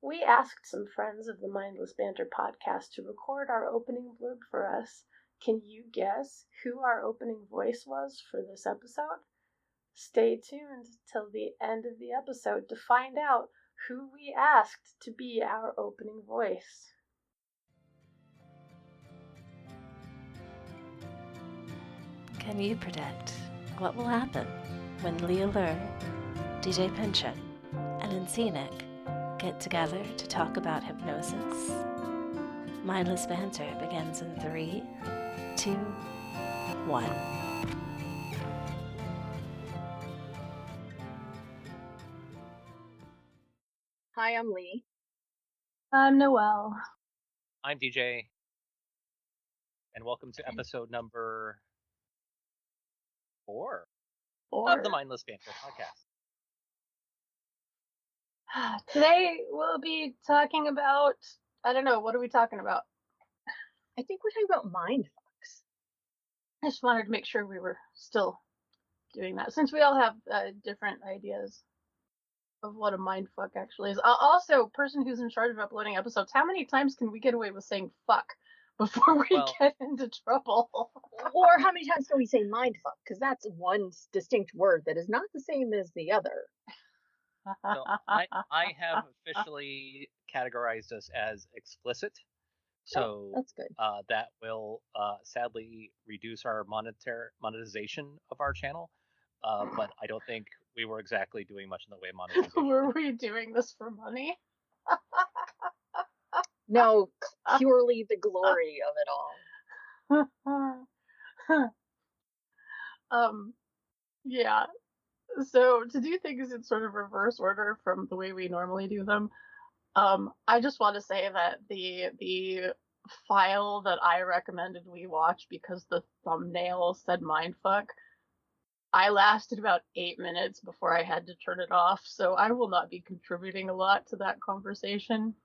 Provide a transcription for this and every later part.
We asked some friends of the Mindless Banter podcast to record our opening blurb for us. Can you guess who our opening voice was for this episode? Stay tuned till the end of the episode to find out who we asked to be our opening voice. Can you predict what will happen when LeeAllure, DJ Pynchon, and Enchanting get together to talk about hypnosis? Mindless Banter begins in 3, 2, 1. Hi, I'm Lee. I'm Noelle. I'm DJ. And welcome to episode number 4 of the Mindless Banter podcast. Today we'll be talking about, I don't know, what are we talking about? I think we're talking about mindfucks. I just wanted to make sure we were still doing that, since we all have different ideas of what a mindfuck actually is. Also, person who's in charge of uploading episodes, how many times can we get away with saying fuck before we get into trouble? Or how many times can we say mindfuck? Because that's one distinct word that is not the same as the other. So I have officially categorized us as explicit. So that's good. That will sadly reduce our monetization of our channel. But I don't think we were exactly doing much in the way of monetization. Were we doing this for money? No, purely the glory of it all. Yeah. So to do things in sort of reverse order from the way we normally do them, I just want to say that the file that I recommended we watch because the thumbnail said mindfuck, I lasted about 8 minutes before I had to turn it off, so I will not be contributing a lot to that conversation.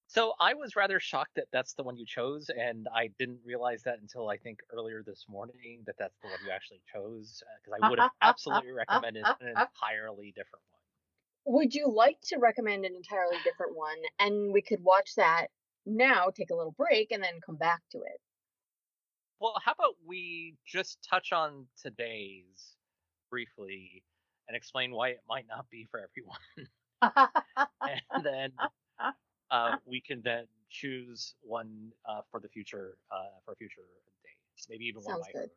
So I was rather shocked that that's the one you chose, and I didn't realize that until I think earlier this morning that that's the one you actually chose, because I would have absolutely recommended an entirely different one. Would you like to recommend an entirely different one, and we could watch that now, take a little break, and then come back to it? Well, how about we just touch on today's briefly and explain why it might not be for everyone. And then we can then choose one for the future, for future days. Maybe even Sounds one good.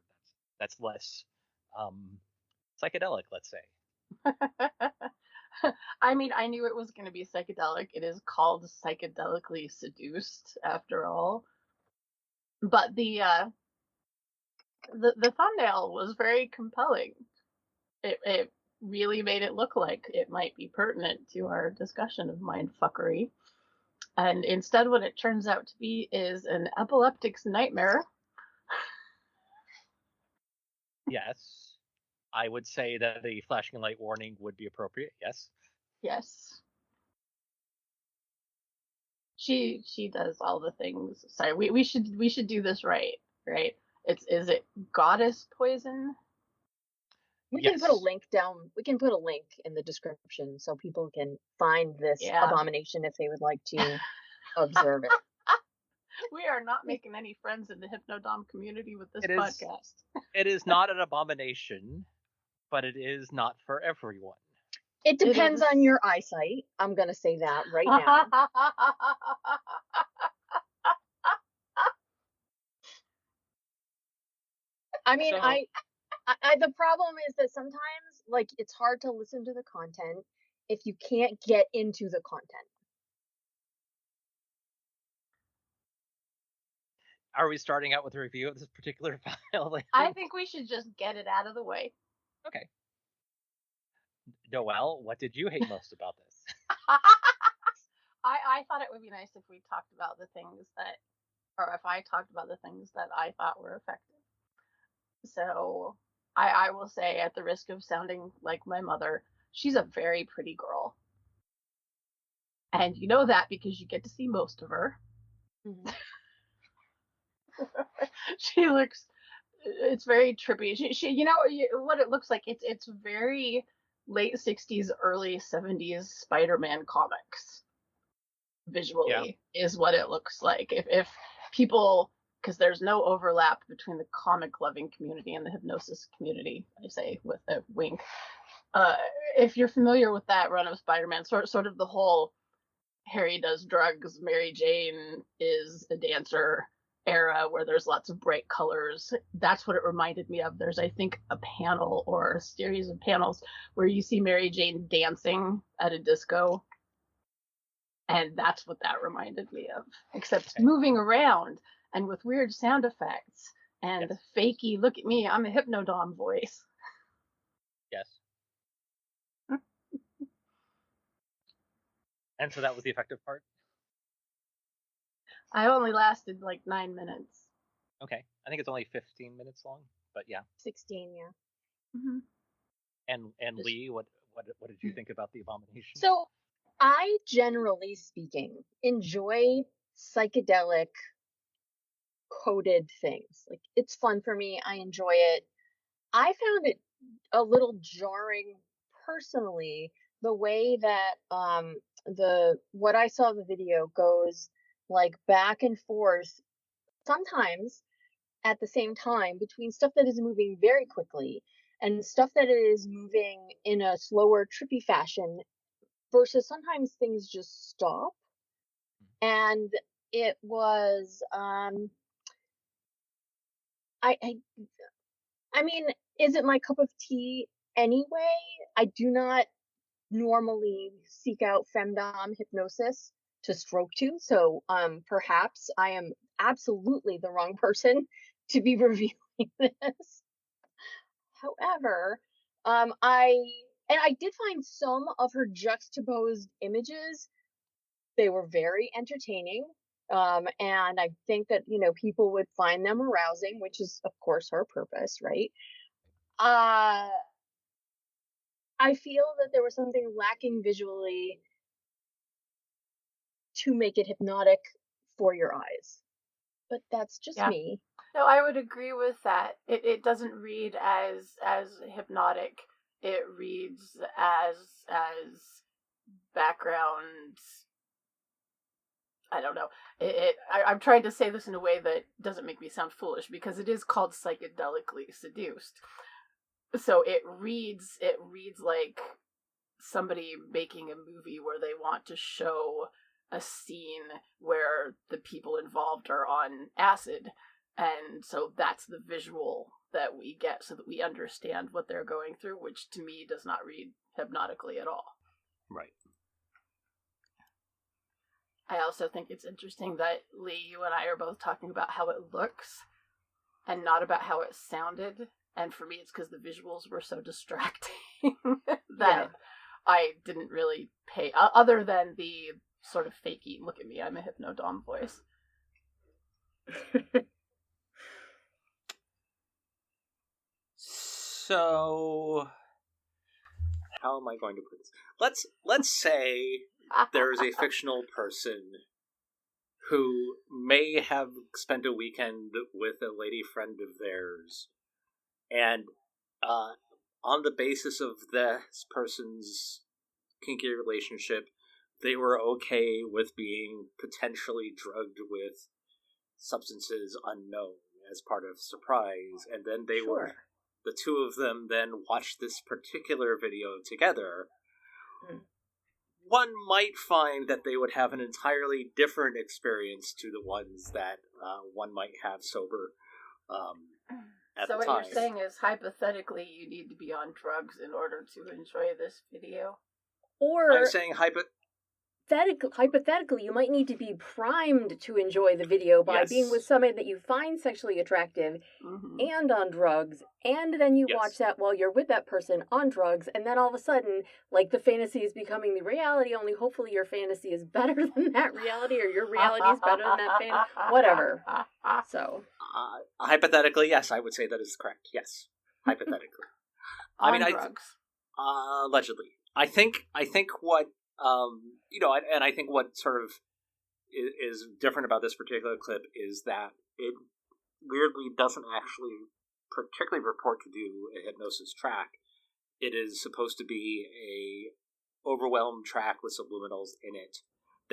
that's less psychedelic, let's say. I mean, I knew it was going to be psychedelic. It is called Psychedelically Seduced, after all. But the thumbnail was very compelling. It really made it look like it might be pertinent to our discussion of mindfuckery. And instead, what it turns out to be is an epileptic's nightmare. Yes. I would say that the flashing light warning would be appropriate. Yes. Yes. She does all the things. Sorry, we should do this right? Is it Goddess Poison? We can put a link down. We can put a link in the description so people can find this abomination if they would like to observe it. We are not making any friends in the Hypnodom community with this podcast. It is not an abomination, but it is not for everyone. It depends on your eyesight. I'm going to say that right now. I mean, I the problem is that sometimes, like, it's hard to listen to the content if you can't get into the content. Are we starting out with a review of this particular file? I think we should just get it out of the way. Okay. Noelle, what did you hate most about this? I thought it would be nice if we talked about the things that, or if I talked about the things that I thought were effective. So I will say, at the risk of sounding like my mother, she's a very pretty girl. And you know that because you get to see most of her. Mm-hmm. She looks, it's very trippy. She, you know what it looks like? It's very late 60s, early 70s Spider-Man comics. visually is what it looks like. If people, because there's no overlap between the comic loving community and the hypnosis community, I say with a wink. If you're familiar with that run of Spider-Man, sort of the whole Harry does drugs, Mary Jane is a dancer era where there's lots of bright colors, that's what it reminded me of. There's, I think, a panel or a series of panels where you see Mary Jane dancing at a disco, and that's what that reminded me of, except moving around and with weird sound effects and the fakey, look at me, I'm a hypnodom voice. Yes. And so that was the effective part? I only lasted like 9 minutes. Okay. I think it's only 15 minutes long, but yeah. 16, yeah. Mm-hmm. And Lee, what did you think about the abomination? So, I, generally speaking, enjoy psychedelic coded things. Like, it's fun for me. I enjoy it. I found it a little jarring personally, the way that what I saw the video goes like back and forth, sometimes at the same time, between stuff that is moving very quickly and stuff that is moving in a slower, trippy fashion, versus sometimes things just stop. And it was I mean, is it my cup of tea anyway? I do not normally seek out femdom hypnosis to stroke to, so perhaps I am absolutely the wrong person to be reviewing this. However, I did find some of her juxtaposed images. They were very entertaining. And I think that, people would find them arousing, which is, of course, her purpose, right? I feel that there was something lacking visually to make it hypnotic for your eyes. But that's just me. No, I would agree with that. It doesn't read as hypnotic. It reads as background. I don't know. I'm trying to say this in a way that doesn't make me sound foolish, because it is called Psychedelically Seduced. So it reads like somebody making a movie where they want to show a scene where the people involved are on acid, and so that's the visual that we get so that we understand what they're going through, which to me does not read hypnotically at all. Right. I also think it's interesting that, Lee, you and I are both talking about how it looks and not about how it sounded. And for me, it's because the visuals were so distracting that I didn't really pay, other than the sort of fakey, look at me, I'm a hypnodom voice. So, how am I going to put this? Let's say there is a fictional person who may have spent a weekend with a lady friend of theirs, and on the basis of this person's kinky relationship, they were okay with being potentially drugged with substances unknown as part of surprise, and then they were, the two of them then watched this particular video together. One might find that they would have an entirely different experience to the ones that one might have sober at the time. So what you're saying is, hypothetically, you need to be on drugs in order to enjoy this video? Or I'm saying hypothetically, you might need to be primed to enjoy the video by being with somebody that you find sexually attractive and on drugs, and then you watch that while you're with that person on drugs, and then all of a sudden, like, the fantasy is becoming the reality, only hopefully your fantasy is better than that reality, or your reality is better than that fantasy, whatever. So, hypothetically, yes, I would say that is correct. Yes, hypothetically. Drugs. Allegedly. I think what and I think what sort of is different about this particular clip is that it weirdly doesn't actually particularly report to do a hypnosis track. It is supposed to be a overwhelmed track with subliminals in it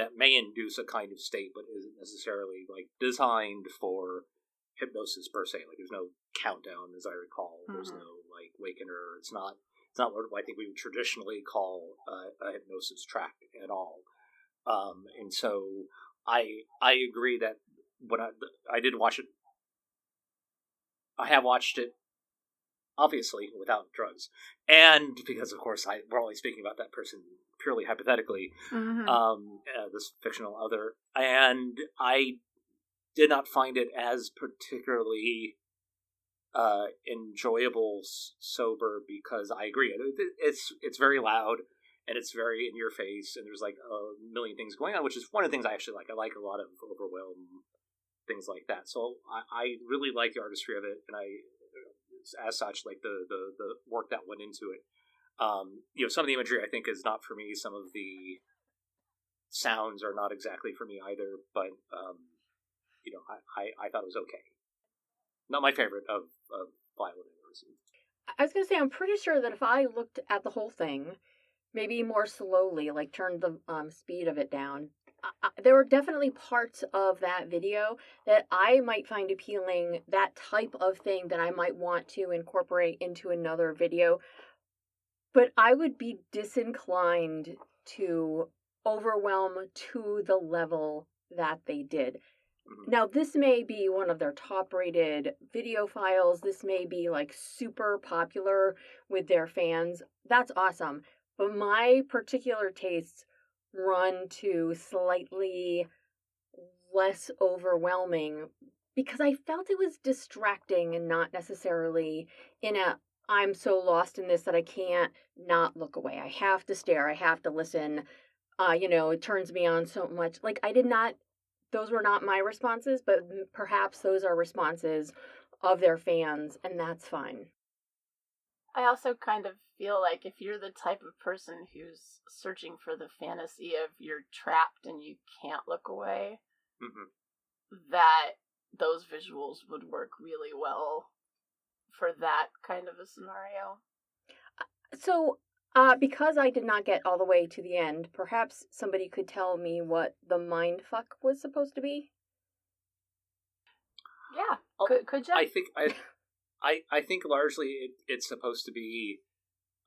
that may induce a kind of state, but isn't necessarily like designed for hypnosis per se. Like there's no countdown, as I recall. There's no like wakener. It's not what I think we would traditionally call a hypnosis track at all. And so I agree that when I did watch it, I have watched it obviously without drugs, and because of course we're only speaking about that person purely hypothetically, this fictional other, and I did not find it as particularly enjoyable sober, because I agree it's very loud and it's very in your face, and there's like a million things going on, which is one of the things I actually like. I like a lot of overwhelm, things like that. So I really like the artistry of it, and I, as such, like the work that went into it. Some of the imagery I think is not for me. Some of the sounds are not exactly for me either. But I thought it was okay. Not my favorite of Violet I've ever seen. I was gonna say, I'm pretty sure that if I looked at the whole thing, maybe more slowly, like turned the speed of it down, there were definitely parts of that video that I might find appealing, that type of thing that I might want to incorporate into another video. But I would be disinclined to overwhelm to the level that they did. Now, this may be one of their top-rated video files. This may be, like, super popular with their fans. That's awesome. But my particular tastes run to slightly less overwhelming, because I felt it was distracting and not necessarily in a, I'm so lost in this that I can't not look away. I have to stare. I have to listen. It turns me on so much. Like, those were not my responses, but perhaps those are responses of their fans, and that's fine. I also kind of feel like if you're the type of person who's searching for the fantasy of you're trapped and you can't look away, that those visuals would work really well for that kind of a scenario. So, because I did not get all the way to the end, perhaps somebody could tell me what the mindfuck was supposed to be? Yeah, could you? I think largely it's supposed to be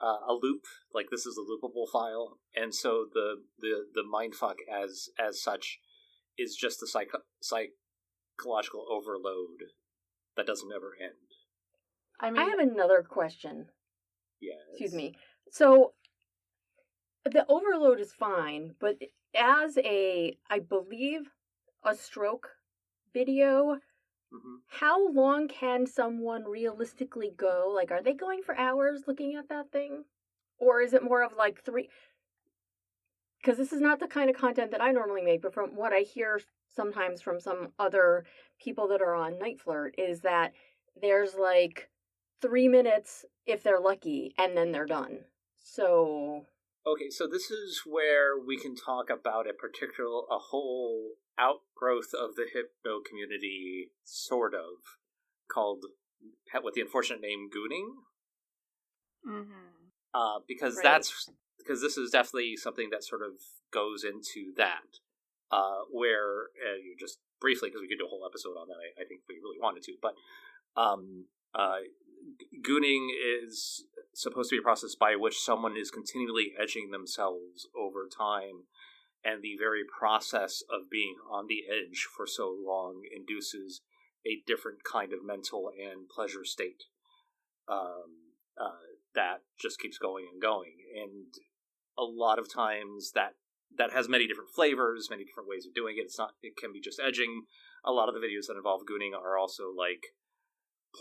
a loop. Like, this is a loopable file, and so the mindfuck as such is just the psychological overload that doesn't ever end. I have another question. Yes. Excuse me. So, the overload is fine, but as I believe, a stroke video, how long can someone realistically go? Like, are they going for hours looking at that thing? Or is it more of like 3? Because this is not the kind of content that I normally make, but from what I hear sometimes from some other people that are on Night Flirt is that there's like 3 minutes if they're lucky, and then they're done. So... Okay, so this is where we can talk about a whole outgrowth of the hypno community, sort of, called, with the unfortunate name, gooning. Because because this is definitely something that sort of goes into that, where, you just briefly, because we could do a whole episode on that, I think we really wanted to, but gooning is supposed to be a process by which someone is continually edging themselves over time, and the very process of being on the edge for so long induces a different kind of mental and pleasure state that just keeps going and going. And a lot of times that has many different flavors, many different ways of doing it. It can be just edging. A lot of the videos that involve gooning are also like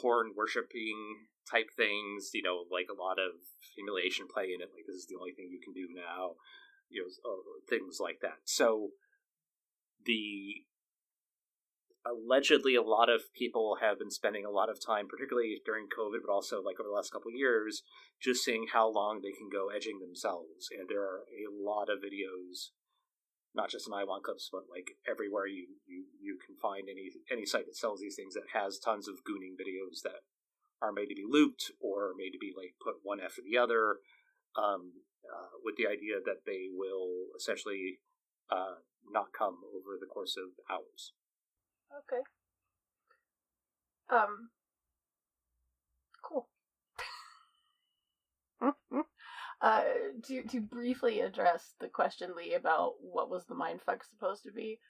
porn worshipping type things, like a lot of humiliation play in it, like this is the only thing you can do now, things like that. So allegedly a lot of people have been spending a lot of time, particularly during COVID, but also like over the last couple of years, just seeing how long they can go edging themselves. And there are a lot of videos, not just in iWant Clips, but like everywhere you can find any site that sells these things that has tons of gooning videos that are made to be looped or made to be like put one after the other, with the idea that they will essentially not come over the course of hours. Okay. Cool. To briefly address the question, Lee, about what was the mindfuck supposed to be,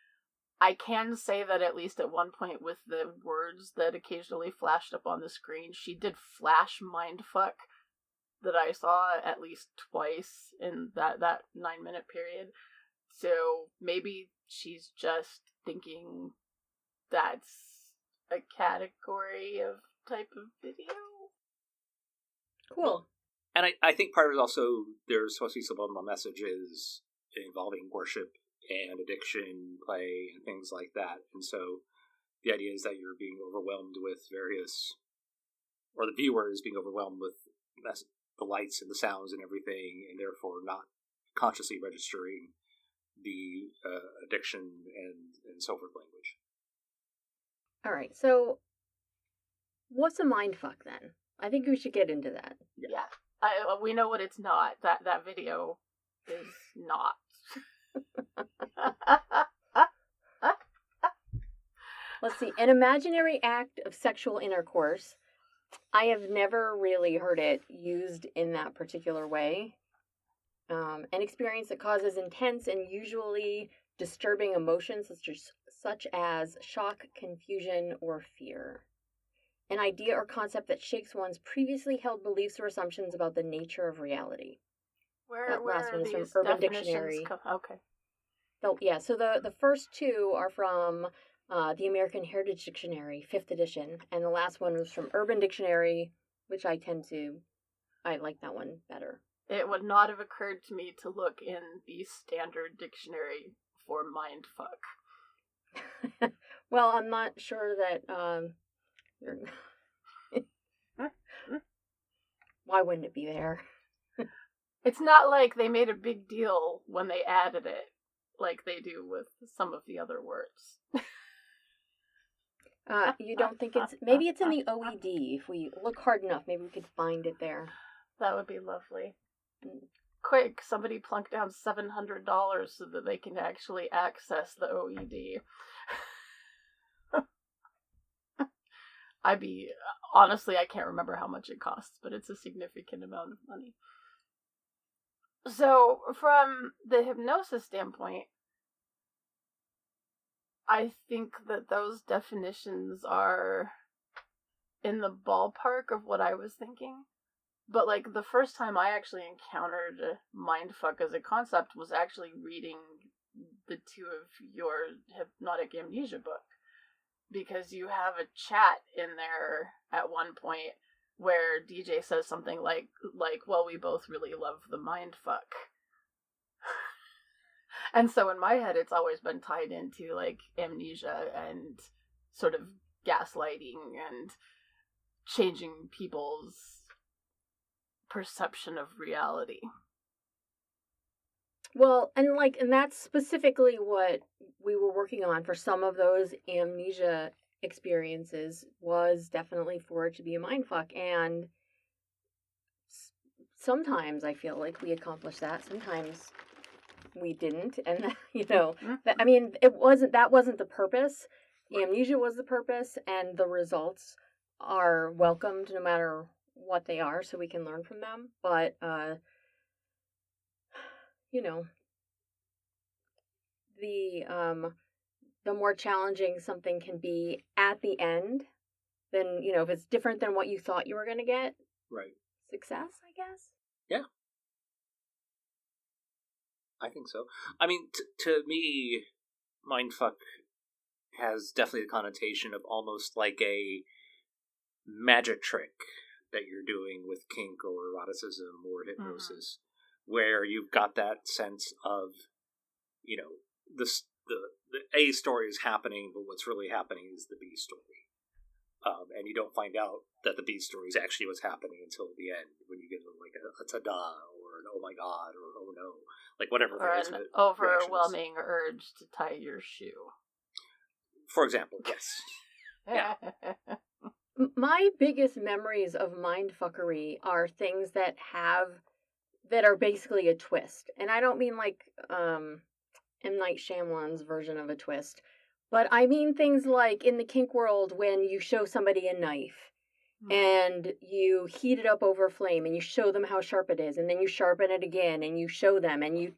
I can say that at least at one point with the words that occasionally flashed up on the screen, she did flash mindfuck that I saw at least twice in that 9-minute period. So maybe she's just thinking that's a category of type of video. Cool. And I think part of it also, there's supposed to be subliminal messages involving worship and addiction, play, and things like that. And so the idea is that you're being overwhelmed with various, or the viewer is being overwhelmed with the lights and the sounds and everything, and therefore not consciously registering the addiction and so forth language. All right, so what's a mindfuck then? I think we should get into that. Yeah. We know what it's not. That video is not. Let's see. An imaginary act of sexual intercourse. I have never really heard it used in that particular way. An experience that causes intense and usually disturbing emotions such as shock, confusion, or fear. An idea or concept that shakes one's previously held beliefs or assumptions about the nature of reality. Where last one is these from Urban definitions Dictionary. Okay. So the first two are from the American Heritage Dictionary, 5th edition, and the last one was from Urban Dictionary, which I like that one better. It would not have occurred to me to look in the standard dictionary for mindfuck. Well, I'm not sure that why wouldn't it be there? It's not like they made a big deal when they added it, like they do with some of the other words. You don't think maybe it's in the OED. If we look hard enough, maybe we could find it there. That would be lovely. Quick, somebody plunk down $700 so that they can actually access the OED. Honestly, I can't remember how much it costs, but it's a significant amount of money. So, from the hypnosis standpoint, I think that those definitions are in the ballpark of what I was thinking. But, like, the first time I actually encountered mindfuck as a concept was actually reading the two of your Hypnotic Amnesia book. Because you have a chat in there at one point where DJ says something like, well, we both really love the mindfuck. And so in my head, it's always been tied into, like, amnesia and sort of gaslighting and changing people's perception of reality. Well, and that's specifically what we were working on for some of those amnesia experiences, was definitely for it to be a mindfuck. And sometimes I feel like we accomplished that. Sometimes we didn't. And, I mean, that wasn't the purpose. Amnesia was the purpose, and the results are welcomed no matter what they are, so we can learn from them. But, the more challenging something can be at the end, then, if it's different than what you thought you were going to get, right? Success, I guess. Yeah, I think so. I mean, to me, mindfuck has definitely the connotation of almost like a magic trick that you're doing with kink or eroticism or hypnosis, where you've got that sense of, the A story is happening, but what's really happening is the B story. And you don't find out that the B story is actually what's happening until the end, when you get like a ta-da or an oh my god or oh no, like whatever. Or an overwhelming urge to tie your shoe. For example, yes. Yeah. My biggest memories of mindfuckery are things that are basically a twist. And I don't mean like M. Night Shyamalan's version of a twist. But I mean things like in the kink world when you show somebody a knife and you heat it up over a flame and you show them how sharp it is, and then you sharpen it again and you show them, and you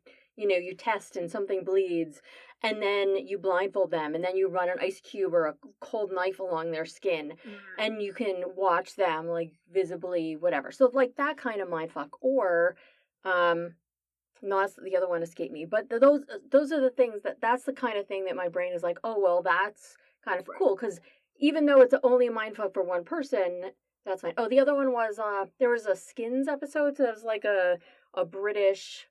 test and something bleeds, and then you blindfold them, and then you run an ice cube or a cold knife along their skin, and you can watch them like visibly whatever. So like that kind of mindfuck. Or no, the other one escaped me, but those are the things that's the kind of thing that my brain is like, oh well, that's kind of cool, because even though it's only a mindfuck for one person, that's fine. Oh, the other one was there was a Skins episode, so it was like a British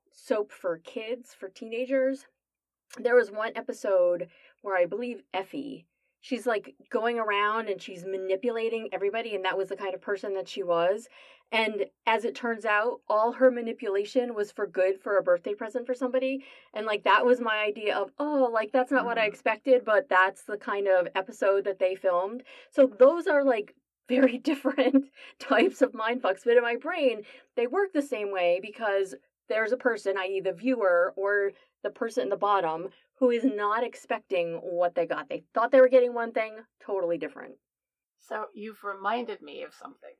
soap for kids, for teenagers. There was one episode where I believe Effie, she's like going around and she's manipulating everybody, and that was the kind of person that she was. And as it turns out, all her manipulation was for good, for a birthday present for somebody. And like that was my idea of, oh, like that's not what I expected, but that's the kind of episode that they filmed. So those are like very different types of mindfucks. But in my brain, they work the same way because there's a person, i.e. the viewer or the person in the bottom, who is not expecting what they got. They thought they were getting one thing, totally different. So you've reminded me of something.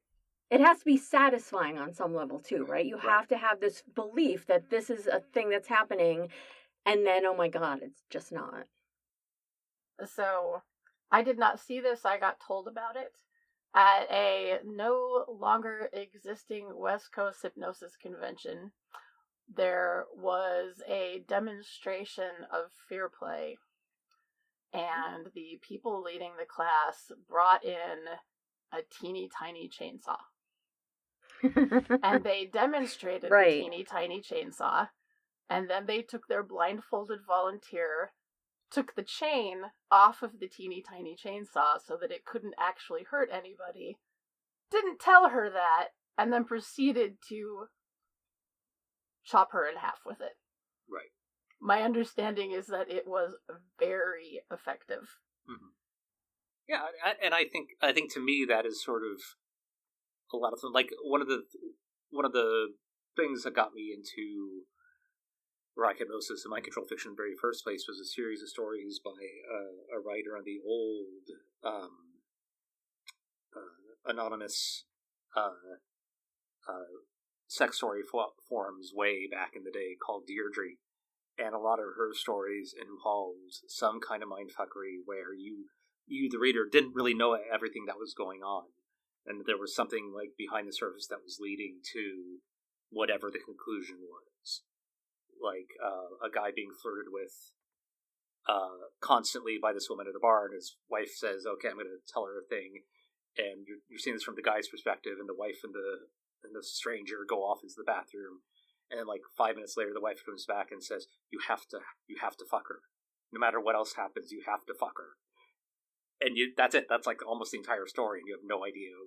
It has to be satisfying on some level too, right? You have to have this belief that this is a thing that's happening, and then, oh my god, it's just not. So I did not see this. I got told about it at a no longer existing West Coast hypnosis convention. There was a demonstration of fear play, and the people leading the class brought in a teeny tiny chainsaw. And they demonstrated the teeny tiny chainsaw, and then they took their blindfolded volunteer, took the chain off of the teeny tiny chainsaw so that it couldn't actually hurt anybody, didn't tell her that, and then proceeded to chop her in half with it. Right. My understanding is that it was very effective. Mm-hmm. Yeah, and I think to me that is sort of a lot of them. Like one of the things that got me into erotic hypnosis and mind control fiction in the very first place was a series of stories by a writer on the old anonymous sex story forums way back in the day called Deirdre, and a lot of her stories involved some kind of mindfuckery where you the reader didn't really know everything that was going on, and there was something like behind the surface that was leading to whatever the conclusion was. Like a guy being flirted with constantly by this woman at a bar, and his wife says, okay, I'm going to tell her a thing, and you're seeing this from the guy's perspective, and the wife and the stranger go off into the bathroom, and then like 5 minutes later the wife comes back and says, you have to fuck her. No matter what else happens, you have to fuck her. And that's it. That's like almost the entire story, and you have no idea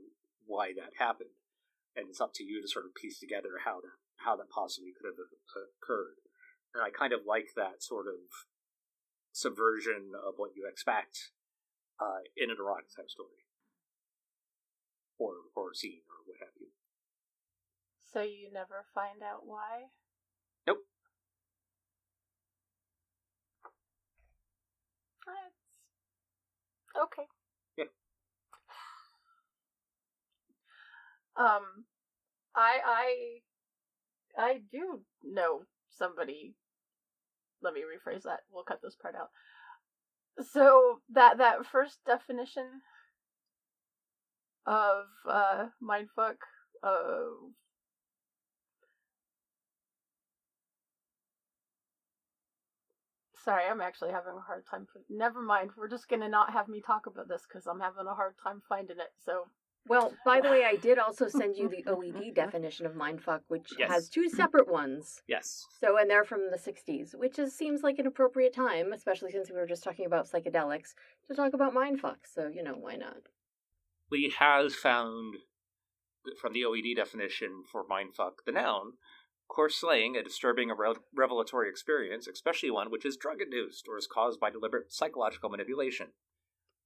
why that happened. And it's up to you to sort of piece together how that possibly could have occurred. And I kind of like that sort of subversion of what you expect in an erotic type story, or scene, or what have you. So you never find out why? Nope. Okay. Yeah. I do know somebody. Let me rephrase that. We'll cut this part out. So that first definition of mindfuck, sorry, I'm actually having a hard time. Never mind. We're just gonna not have me talk about this because I'm having a hard time finding it. So. Well, by the way, I did also send you the OED definition of mindfuck, which has two separate ones. Yes. So, and they're from the 60s, which seems like an appropriate time, especially since we were just talking about psychedelics, to talk about mindfuck. So, why not? Lee has found, from the OED definition for mindfuck, the noun, coarse slaying, a disturbing or revelatory experience, especially one which is drug-induced or is caused by deliberate psychological manipulation.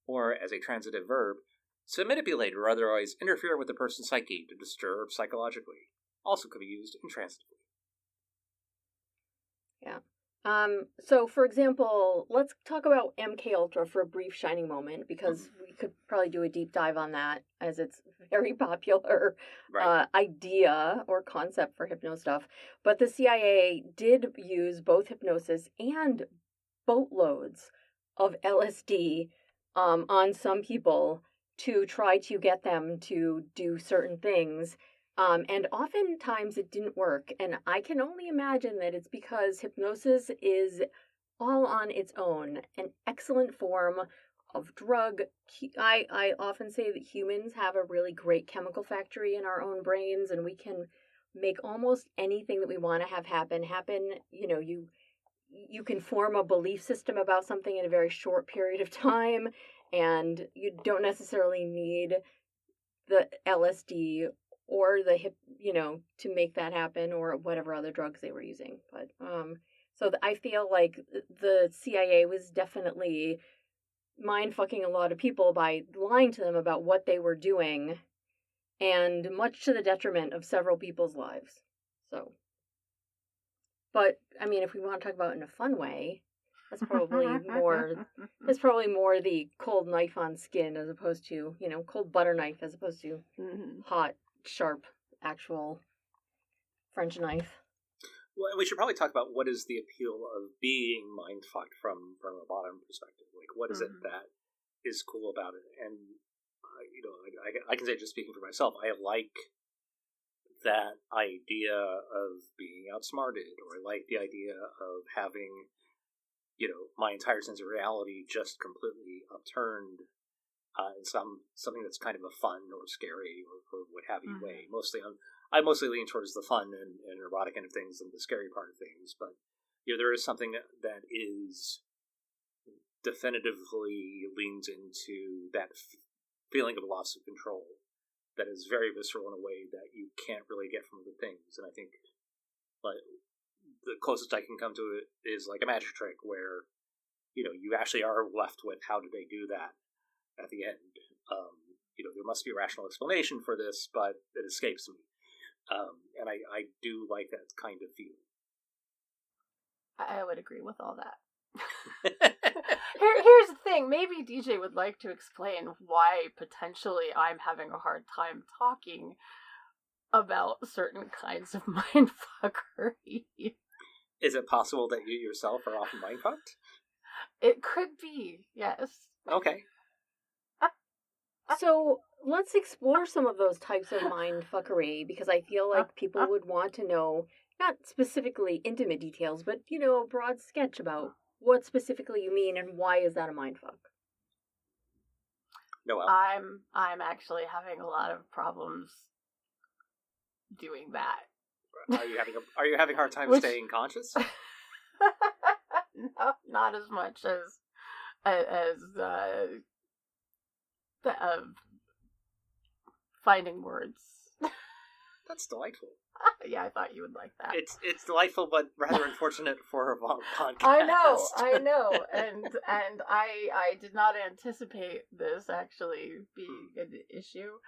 Or, as a transitive verb, to manipulate or otherwise interfere with the person's psyche to disturb psychologically. Also could be used intransitively. Yeah. So, for example, let's talk about MK Ultra for a brief shining moment, because we could probably do a deep dive on that, as it's a very popular idea or concept for hypno stuff. But the CIA did use both hypnosis and boatloads of LSD on some people to try to get them to do certain things. And oftentimes it didn't work. And I can only imagine that it's because hypnosis is all on its own an excellent form of drug. I often say that humans have a really great chemical factory in our own brains, and we can make almost anything that we want to have happen. You know, you can form a belief system about something in a very short period of time, and you don't necessarily need the LSD or the to make that happen, or whatever other drugs they were using. But so I feel like the CIA was definitely mind fucking a lot of people by lying to them about what they were doing, and much to the detriment of several people's lives. So, but I mean, if we want to talk about it in a fun way, that's probably more the cold knife on skin, as opposed to, cold butter knife, as opposed to hot, sharp, actual French knife. Well, we should probably talk about what is the appeal of being mindfucked from a bottom perspective. Like, what is it that is cool about it? And I can say, just speaking for myself, I like that idea of being outsmarted, or I like the idea of having, my entire sense of reality just completely upturned in something that's kind of a fun or scary or what have you way. I mostly lean towards the fun and erotic end of things than the scary part of things. But there is something that is definitively leans into that feeling of loss of control that is very visceral in a way that you can't really get from other things. And I think, like, the closest I can come to it is like a magic trick where you actually are left with, how did they do that at the end? There must be a rational explanation for this, but it escapes me. And I do like that kind of feeling. I would agree with all that. Here's the thing. Maybe DJ would like to explain why potentially I'm having a hard time talking about certain kinds of mindfuckery. Is it possible that you yourself are often mindfucked? It could be, yes. Okay. So let's explore some of those types of mindfuckery, because I feel like people would want to know, not specifically intimate details, but, a broad sketch about what specifically you mean and why is that a mindfuck. Noelle? I'm actually having a lot of problems doing that. Are you having a hard time staying conscious? No, not as much as finding words. That's delightful. Yeah, I thought you would like that. It's delightful, but rather unfortunate for a long podcast. I know, and I did not anticipate this actually being an issue.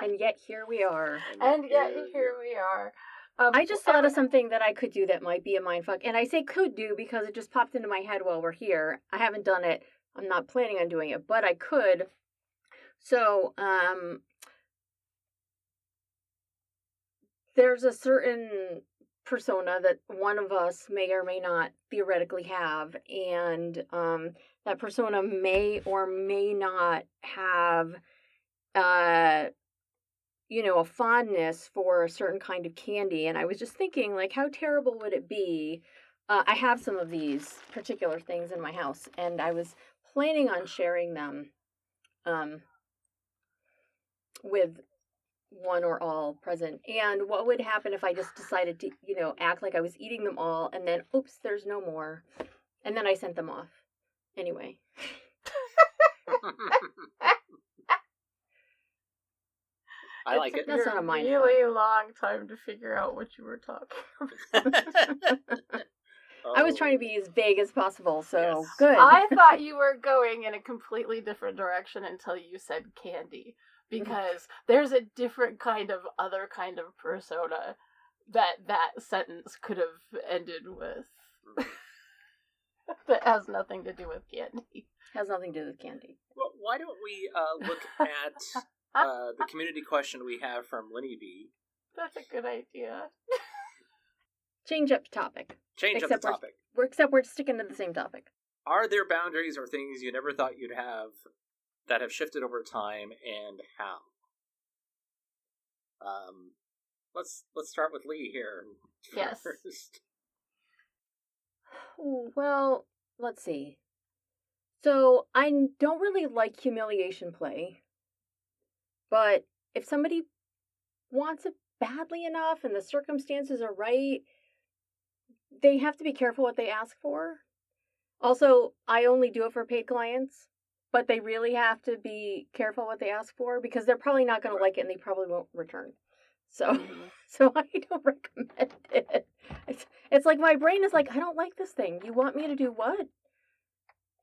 And yet here we are. I just thought of something that I could do that might be a mindfuck. And I say could do because it just popped into my head while we're here. I haven't done it. I'm not planning on doing it, but I could. So, there's a certain persona that one of us may or may not theoretically have. And that persona may or may not have a fondness for a certain kind of candy. And I was just thinking, like, how terrible would it be? I have some of these particular things in my house, and I was planning on sharing them with one or all present. And what would happen if I just decided to, act like I was eating them all, and then, oops, there's no more. And then I sent them off. Anyway. I like it. That's not a mindfuck. Really long time to figure out what you were talking about. I was trying to be as vague as possible, so yes. Good. I thought you were going in a completely different direction until you said candy, because there's a different other kind of persona that sentence could have ended with. That has nothing to do with candy. Has nothing to do with candy. Well, why don't we look at the community question we have from Linny Bee? That's a good idea. Change up topic. Change up the topic. Except we're sticking to the same topic. Are there boundaries or things you never thought you'd have that have shifted over time, and how? Let's start with Lee here. Yes. First. Well, let's see. So, I don't really like humiliation play, but if somebody wants it badly enough and the circumstances are right, they have to be careful what they ask for. Also, I only do it for paid clients, but they really have to be careful what they ask for because they're probably not going to like it and they probably won't return. So, so I don't recommend it. It's like my brain is like, I don't like this thing. You want me to do what?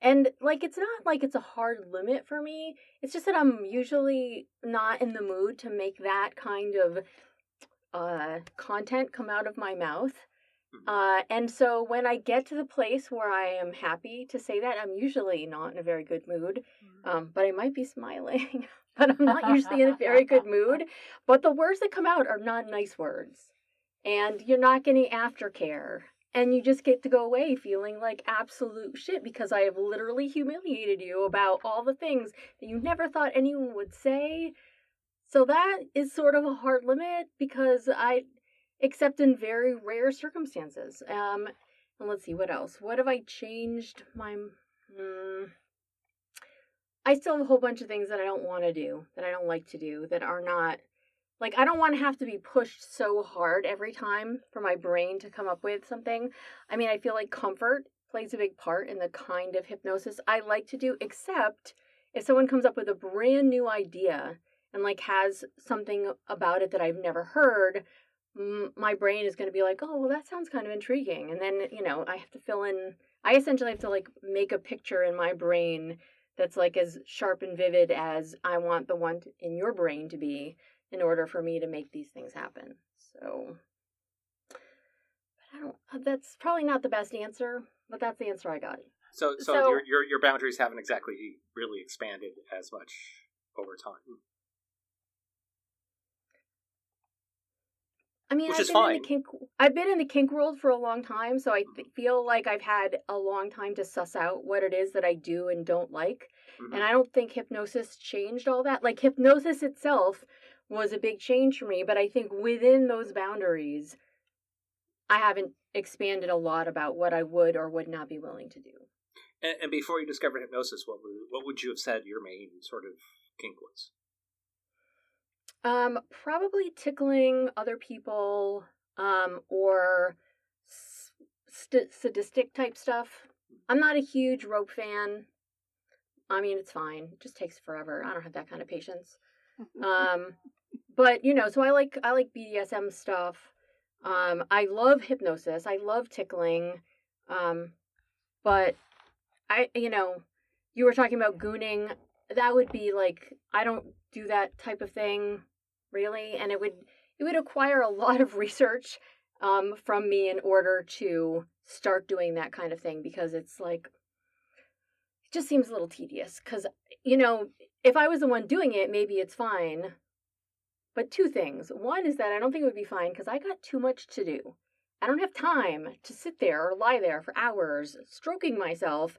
And like, it's not like it's a hard limit for me. It's just that I'm usually not in the mood to make that kind of content come out of my mouth. And so when I get to the place where I am happy to say that, I'm usually not in a very good mood. But I might be smiling, but I'm not usually in a very good mood. But the words that come out are not nice words. And you're not getting aftercare. And you just get to go away feeling like absolute shit because I have literally humiliated you about all the things that you never thought anyone would say. So that is sort of a hard limit because except in very rare circumstances. And let's see, what else? What have I changed? I still have a whole bunch of things that I don't want to do, that I don't like to do, that are not... Like, I don't want to have to be pushed so hard every time for my brain to come up with something. I mean, I feel like comfort plays a big part in the kind of hypnosis I like to do, except if someone comes up with a brand new idea and, like, has something about it that I've never heard, my brain is going to be like, oh, well, that sounds kind of intriguing. And then, I have to fill in... I essentially have to, like, make a picture in my brain that's, like, as sharp and vivid as I want the one in your brain to be, in order for me to make these things happen. So, that's probably not the best answer, but that's the answer I got. So your boundaries haven't exactly really expanded as much over time. I mean, which is fine. I've been in the kink world for a long time, so I feel like I've had a long time to suss out what it is that I do and don't like. Mm-hmm. And I don't think hypnosis changed all that. Like, hypnosis itself was a big change for me, but I think within those boundaries, I haven't expanded a lot about what I would or would not be willing to do. And before you discovered hypnosis, what would you have said your main sort of kink was? Probably tickling other people, or sadistic type stuff. I'm not a huge rope fan. I mean, it's fine. It just takes forever. I don't have that kind of patience. But so I like BDSM stuff. I love hypnosis. I love tickling. But you were talking about gooning. That would be like, I don't do that type of thing, really, and it would acquire a lot of research from me in order to start doing that kind of thing, because it's like, it just seems a little tedious, because if I was the one doing it, maybe it's fine. But two things. One is that I don't think it would be fine because I got too much to do. I don't have time to sit there or lie there for hours stroking myself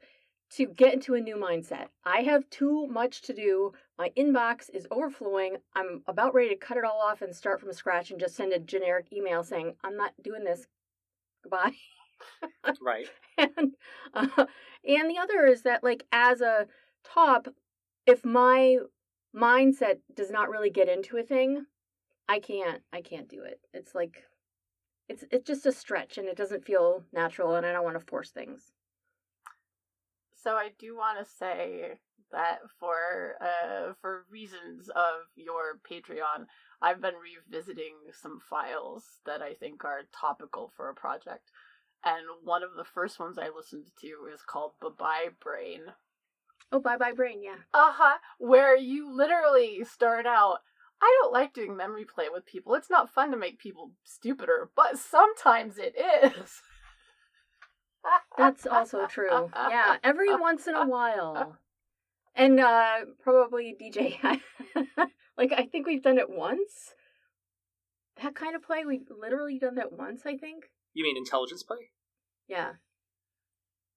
to get into a new mindset. I have too much to do. My inbox is overflowing. I'm about ready to cut it all off and start from scratch and just send a generic email saying, I'm not doing this. Goodbye. Right. And the other is that, like, as a top, if my mindset does not really get into a thing, I can't do it. It's like, it's just a stretch and it doesn't feel natural, and I don't want to force things. So I do want to say that for reasons of your Patreon, I've been revisiting some files that I think are topical for a project. And one of the first ones I listened to is called Bye-Bye Brain. Oh, Bye-Bye Brain, yeah. Where you literally start out, I don't like doing memory play with people. It's not fun to make people stupider, but sometimes it is. That's also true. Yeah, every once in a while. And probably DJ, like, I think we've done it once. That kind of play, we've literally done that once, I think. You mean intelligence play? Yeah.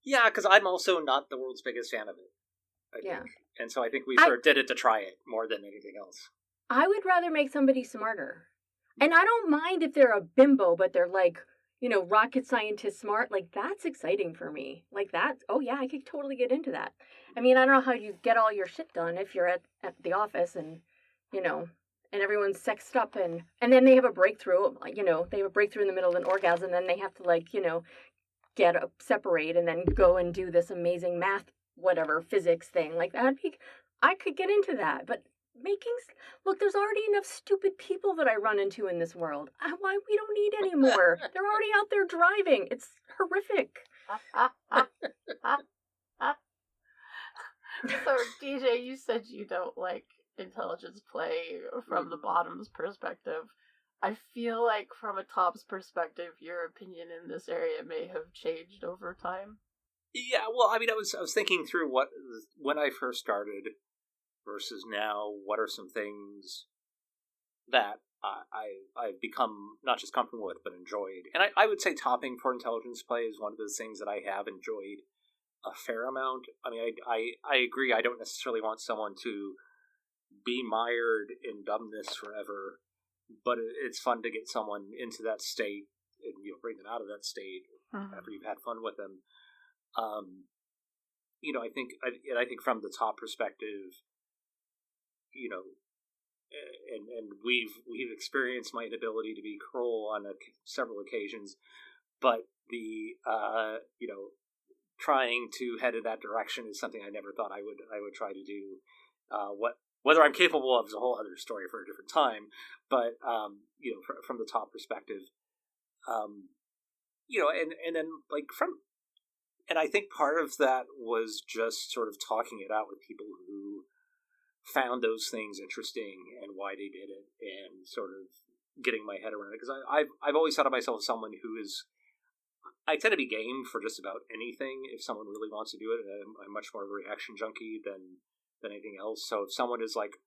Yeah, because I'm also not the world's biggest fan of it. I think. And so I think we sort of did it to try it more than anything else. I would rather make somebody smarter. And I don't mind if they're a bimbo, but they're like, you know, rocket scientist smart. Like, that's exciting for me. Like, that, oh yeah, I could totally get into that. I mean, I don't know how you get all your shit done if you're at the office and, you know, and everyone's sexed up and then they have a breakthrough, you know, they have a breakthrough in the middle of an orgasm, and then they have to, like, you know, separate and then go and do this amazing math, whatever, physics thing. Like, I could get into that, but look, there's already enough stupid people that I run into in this world. Why we don't need any more? They're already out there driving. It's horrific. So, DJ, you said you don't like intelligence play from the bottom's perspective. I feel like from a top's perspective, your opinion in this area may have changed over time. Yeah, well, I mean, I was thinking through when I first started versus now, what are some things that I've become not just comfortable with, but enjoyed. And I would say topping for intelligence play is one of those things that I have enjoyed a fair amount. I mean, I agree, I don't necessarily want someone to be mired in dumbness forever, but it's fun to get someone into that state and, you know, bring them out of that state after you've had fun with them. You know, I think from the top perspective, you know, and we've experienced my inability to be cruel on several occasions, but the you know, trying to head in that direction is something I never thought I would try to do. Whether I'm capable of is a whole other story for a different time. But you know, from the top perspective, you know, and then like and I think part of that was just sort of talking it out with people who found those things interesting and why they did it, and sort of getting my head around it. Because I've always thought of myself as someone who is, I tend to be game for just about anything if someone really wants to do it. I'm much more of a reaction junkie than anything else. So if someone is like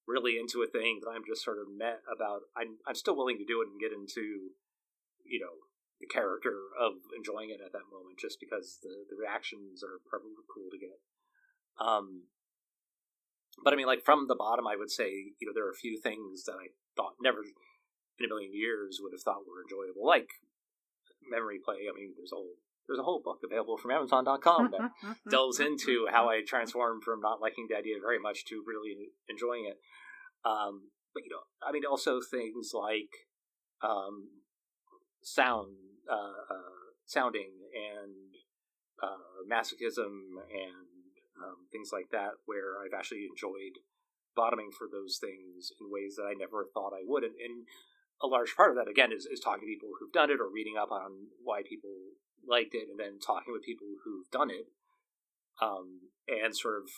really into a thing that I'm just sort of met about, I'm still willing to do it and get into, you know, the character of enjoying it at that moment, just because the reactions are probably cool to get. But I mean, like, from the bottom, I would say, you know, there are a few things that I thought never in a million years would have thought were enjoyable, like memory play. I mean, there's a whole book available from Amazon.com that delves into how I transformed from not liking the idea very much to really enjoying it. But, you know, I mean, also things like sounding and masochism and things like that, where I've actually enjoyed bottoming for those things in ways that I never thought I would. And a large part of that, again, is talking to people who've done it or reading up on why people liked it, and then talking with people who've done it, and sort of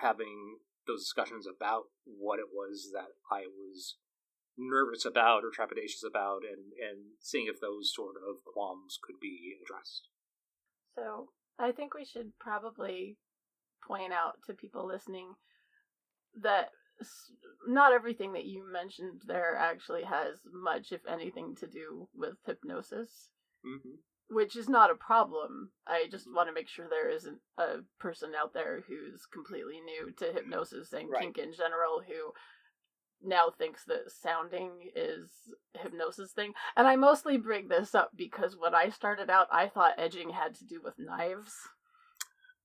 having those discussions about what it was that I was nervous about or trepidatious about, and seeing if those sort of qualms could be addressed. So I think we should probably point out to people listening that not everything that you mentioned there actually has much, if anything, to do with hypnosis, which is not a problem. I just want to make sure there isn't a person out there who's completely new to hypnosis and kink in general who now thinks that sounding is a hypnosis thing. And I mostly bring this up because when I started out, I thought edging had to do with knives.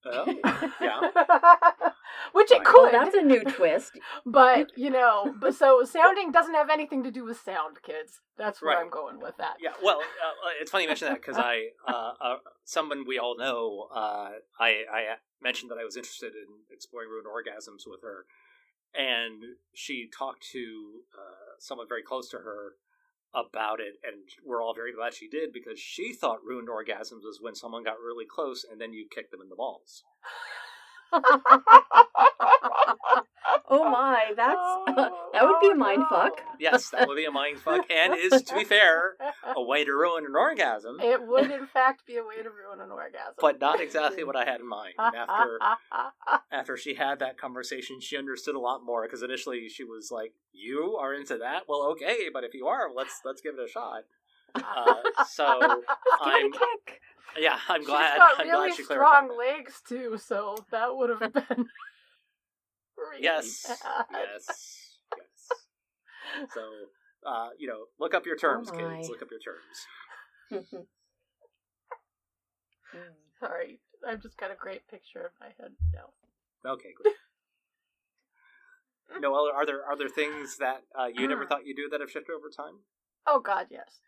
Oh, yeah. Which it could. Well, that's a new twist. But, you know, so sounding doesn't have anything to do with sound, kids. That's where I'm going with that. Yeah, well, it's funny you mention that, because someone we all know, I mentioned that I was interested in exploring ruined orgasms with her, and she talked to someone very close to her about it, and we're all very glad she did, because she thought ruined orgasms was when someone got really close and then you kicked them in the balls. Oh my, that would be a mindfuck. Yes, that would be a mindfuck, and is, to be fair, a way to ruin an orgasm. It would, in fact, be a way to ruin an orgasm. But not exactly what I had in mind. After she had that conversation, she understood a lot more, because initially she was like, "You are into that? Well, okay, but if you are, let's give it a shot." So I'm kick. Yeah, I'm glad. She's got I'm really glad she clarified. strong legs too, so that would have been really Yes, bad. yes. So, look up your terms, Oh kids. my. Look up your terms. Sorry, I've just got a great picture in my head now. Okay, great. Noelle, are there things that you never thought you'd do that have shifted over time? Oh God, yes.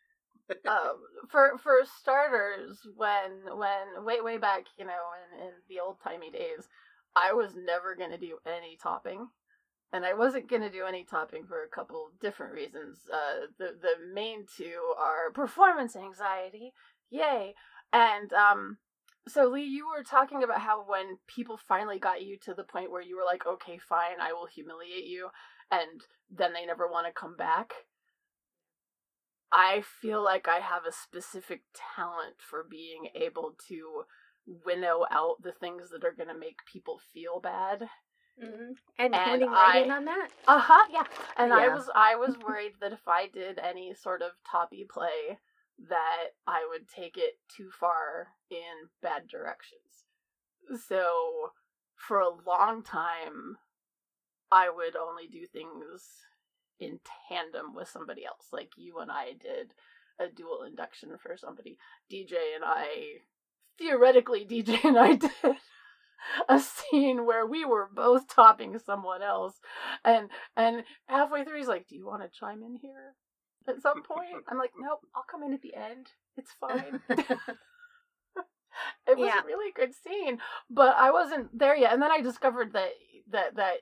For starters, when way back, in the old timey days, I was never gonna do any topping, and I wasn't gonna do any topping for a couple different reasons. The main two are performance anxiety, yay, and So Lee, you were talking about how when people finally got you to the point where you were like, okay, fine, I will humiliate you, and then they never want to come back. I feel like I have a specific talent for being able to winnow out the things that are going to make people feel bad. Mm-hmm. And honing right in on that? Yeah. And yeah. I was worried that if I did any sort of toppy play, that I would take it too far in bad directions. So, for a long time, I would only do things in tandem with somebody else. Like you and I did a dual induction for somebody. DJ and I did a scene where we were both topping someone else. And halfway through he's like, do you want to chime in here at some point? I'm like, nope, I'll come in at the end. It's fine. It was a really good scene, but I wasn't there yet. And then I discovered that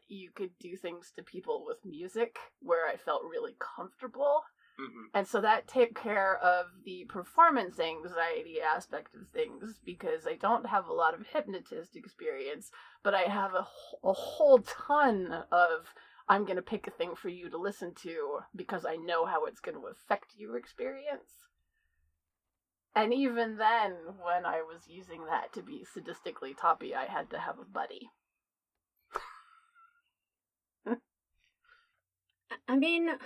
you could do things to people with music where I felt really comfortable. Mm-hmm. And so that took care of the performance anxiety aspect of things, because I don't have a lot of hypnotist experience, but I have a whole ton of I'm going to pick a thing for you to listen to because I know how it's going to affect your experience. And even then, when I was using that to be sadistically toppy, I had to have a buddy. I mean,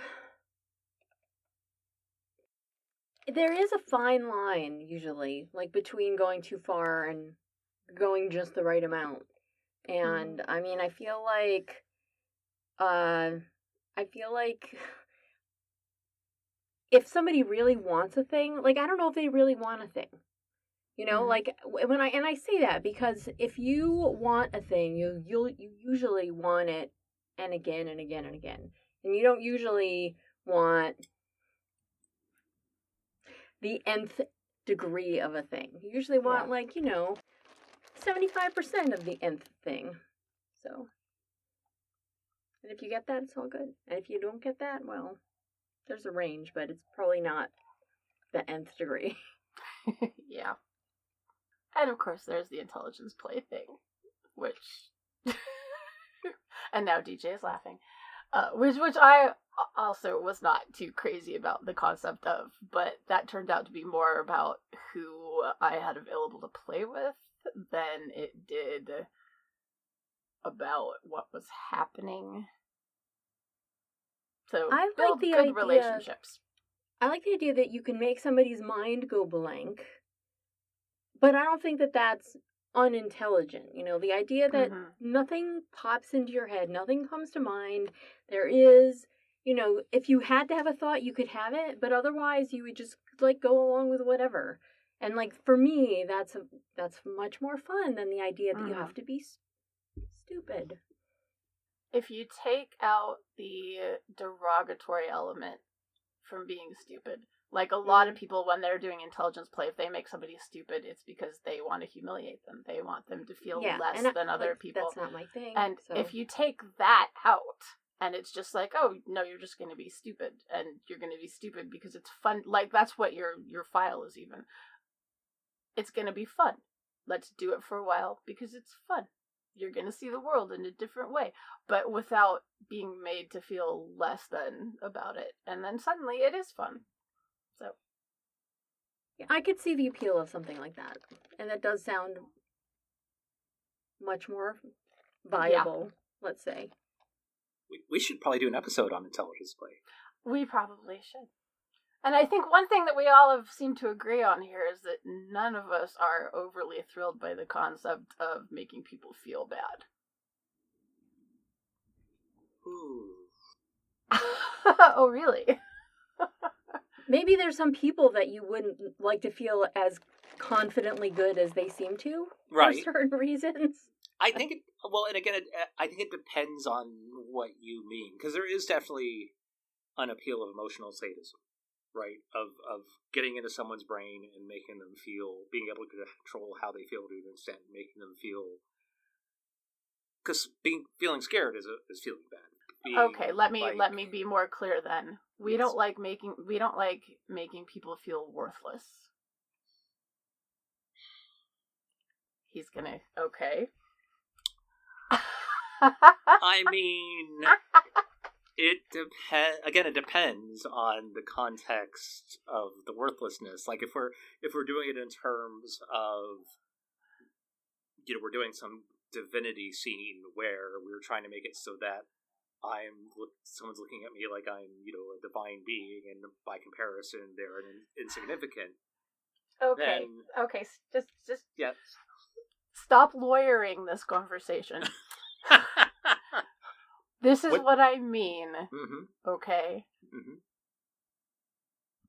there is a fine line, usually, like, between going too far and going just the right amount. And, I mean, I feel like if somebody really wants a thing, like, I don't know if they really want a thing. You know, like, when I say that because if you want a thing, you usually want it and again and again and again. And you don't usually want the nth degree of a thing. You usually want, 75% of the nth thing. So, and if you get that, it's all good. And if you don't get that, well, there's a range, but it's probably not the nth degree. Yeah. And of course there's the intelligence play thing, which and now DJ is laughing. Which I also was not too crazy about the concept of, but that turned out to be more about who I had available to play with than it did about what was happening. So I build good relationships. I like the idea that you can make somebody's mind go blank, but I don't think that that's unintelligent. You know, the idea that nothing pops into your head, nothing comes to mind. There is, if you had to have a thought, you could have it, but otherwise you would just go along with whatever. And for me, that's much more fun than the idea that you have to be stupid. If you take out the derogatory element from being stupid, like a lot of people when they're doing intelligence play, if they make somebody stupid, it's because they want to humiliate them. They want them to feel less than other people. That's not my thing. And if you take that out, and it's just like, oh, no, you're just going to be stupid, and you're going to be stupid because it's fun. Like, that's what your file is even. It's going to be fun. Let's do it for a while because it's fun. You're going to see the world in a different way, but without being made to feel less than about it. And then suddenly it is fun. So I could see the appeal of something like that. And that does sound much more viable, let's say. We should probably do an episode on intelligence play. We probably should. And I think one thing that we all have seemed to agree on here is that none of us are overly thrilled by the concept of making people feel bad. Ooh. Oh, really? Maybe there's some people that you wouldn't like to feel as confidently good as they seem to, right, for certain reasons. I think I think it depends on what you mean, because there is definitely an appeal of emotional sadism, right? Of getting into someone's brain and making them feel, being able to control how they feel to an extent, making them feel, because feeling scared is feeling bad. Okay, let me be more clear then. We don't like making people feel worthless. He's gonna okay. I mean, it depends. Again, it depends on the context of the worthlessness. Like if we're doing it in terms of, we're doing some divinity scene where we're trying to make it so that someone's looking at me like I'm, a divine being, and by comparison, they're insignificant. Okay. Okay. Just yeah. Stop lawyering this conversation. This is what I mean. Mm-hmm. Okay. Mm-hmm.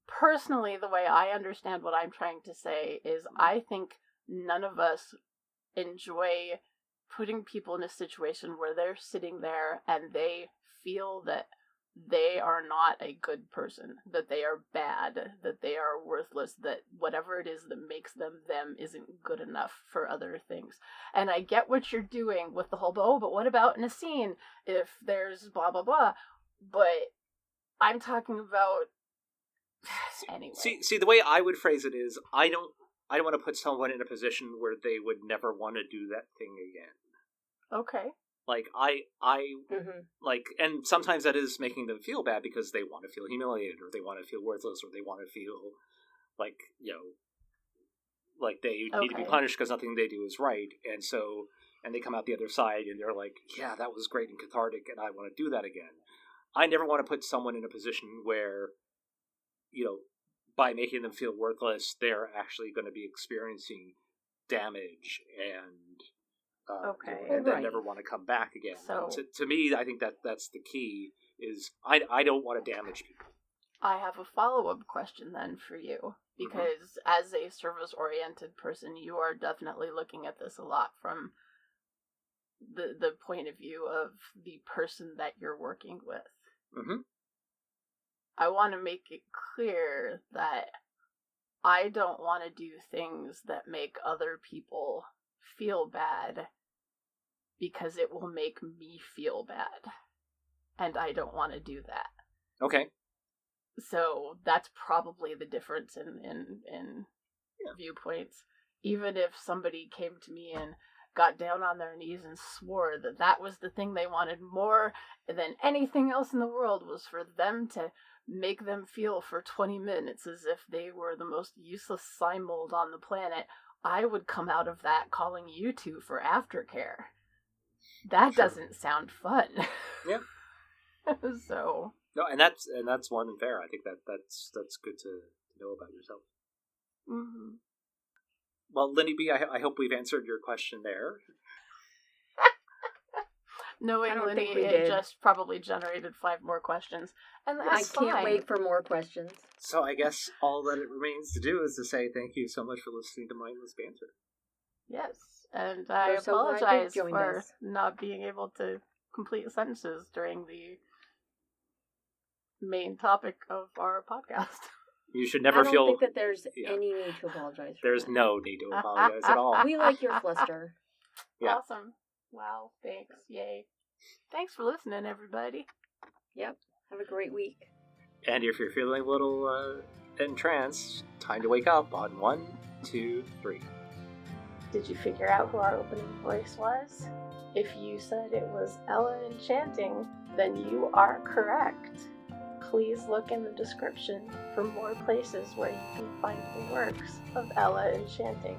Personally, the way I understand what I'm trying to say is, I think none of us enjoy putting people in a situation where they're sitting there and they feel that they are not a good person, that they are bad, that they are worthless, that whatever it is that makes them isn't good enough for other things. And I get what you're doing with the whole, but what about in a scene if there's blah, blah, blah. But I'm talking about... Anyway. See, the way I would phrase it is, I don't want to put someone in a position where they would never want to do that thing again. Okay. Like, like, and sometimes that is making them feel bad because they want to feel humiliated, or they want to feel worthless, or they want to feel like, like they need to be punished because nothing they do is right. And so, and they come out the other side and they're like, yeah, that was great and cathartic, and I want to do that again. I never want to put someone in a position where, by making them feel worthless, they're actually going to be experiencing damage and then never want to come back again. So, to me, I think that's the key, is I don't want to damage people. I have a follow-up question then for you, because as a service-oriented person, you are definitely looking at this a lot from the point of view of the person that you're working with. Mm-hmm. I want to make it clear that I don't want to do things that make other people feel bad, because it will make me feel bad. And I don't want to do that. Okay. So that's probably the difference in viewpoints. Even if somebody came to me and got down on their knees and swore that was the thing they wanted more than anything else in the world, was for them to make them feel for 20 minutes as if they were the most useless slime mold on the planet, I would come out of that calling you two for aftercare. That doesn't sound fun. Yeah. So. No, and that's more than fair. I think that's good to know about yourself. Mm-hmm. Well, Linny Bee, I hope we've answered your question there. Knowing Linny, it just probably generated 5 more questions, and that's I can't wait for more questions. So I guess all that it remains to do is to say thank you so much for listening to Mindless Banter. Yes, and I apologize for not being able to complete sentences during the main topic of our podcast. You should never feel... I don't think that there's any need to apologize for There's that. no need to apologize at all. We like your fluster. Yeah. Awesome. Wow, thanks. Yay. Thanks for listening, everybody. Yep. Have a great week. And if you're feeling a little entranced, time to wake up on 1, 2, 3. Did you figure out who our opening voice was? If you said it was Ella Enchanting, then you are correct. Please look in the description for more places where you can find the works of Ella Enchanting.